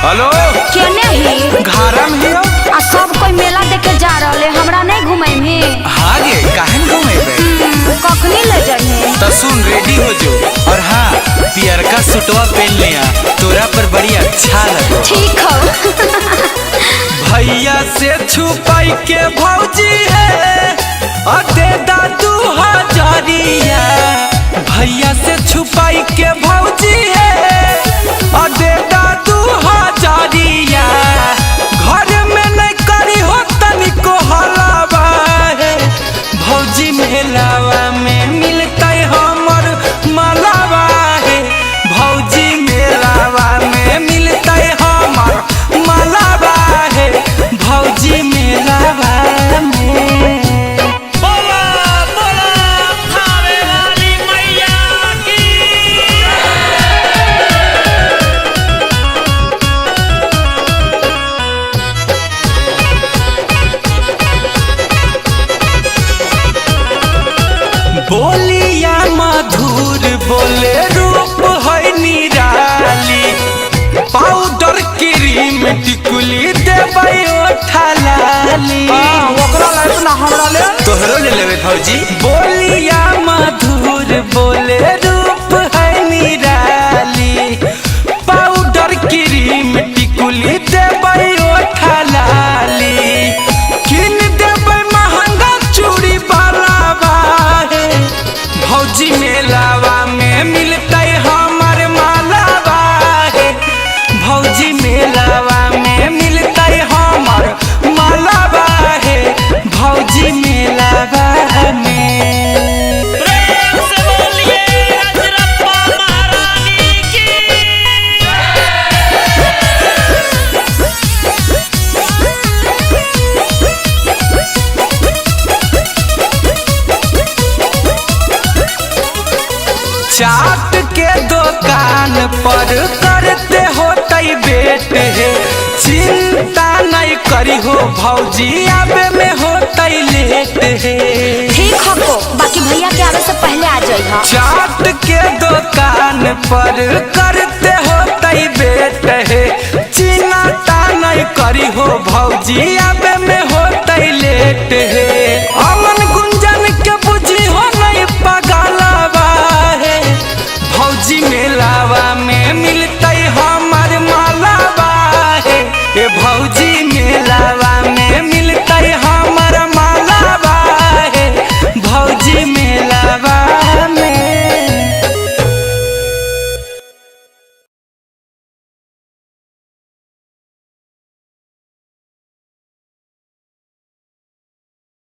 Hello केने ही घारा में ही हो? आ सब कोई मेला देखे जा रहले, हमरा नहीं घुमाई में। हाँ गे काहे न घुमेबे? कखनी ले जाइए तो सुन रेडी हो जो, और हाँ पियर का सूटवा पहन लिया, तोरा पर बड़ी अच्छा लगो। ठीक हो। भैया से छुपाई के भौजी है दे दादू हजारिया। भैया से छुपाई के भौजी है दे दादू हजारिया। घर में नहीं करी हो तनिको हलावा है। भौजी मेलावा में मिलता हमर मलावा है। भौजी मेलावा में मिलता हमर मलावा है। भौजी मेलावा में बोला बोला खावे वाली मैया की। बोलिया मधुर बोले रूप है निराली। पाउडर क्रीम टिकुली देबै ओठलाली। ओकरा लायक ना हमरा ले। तोहरो ले लेबे भौजी। बोलिया मधुर बोले रूप है निराली। पाउडर क्रीम टिकुली देबै ओठलाली। किन देबै महंगा चूड़ी बालावा है। भौजी मेलावा में मिलतै हमर मालावा है। भौजी मेलावा में मिलतै हमर मालावा है। भौजी मेलावा में प्रेम से बोलिए रजरप्पा महारानी की। चाट के दुकान पर करते होतै बेट है। चिंता नहीं करी हो भौजी आबे में होतै लेट है। ठीक हो को, बाकी भैया के आवे से पहले आ जाइए। चाट के दुकान पर करते होतै बेट है। चिंता नहीं करी हो भौजी आबे में होतै लेट है।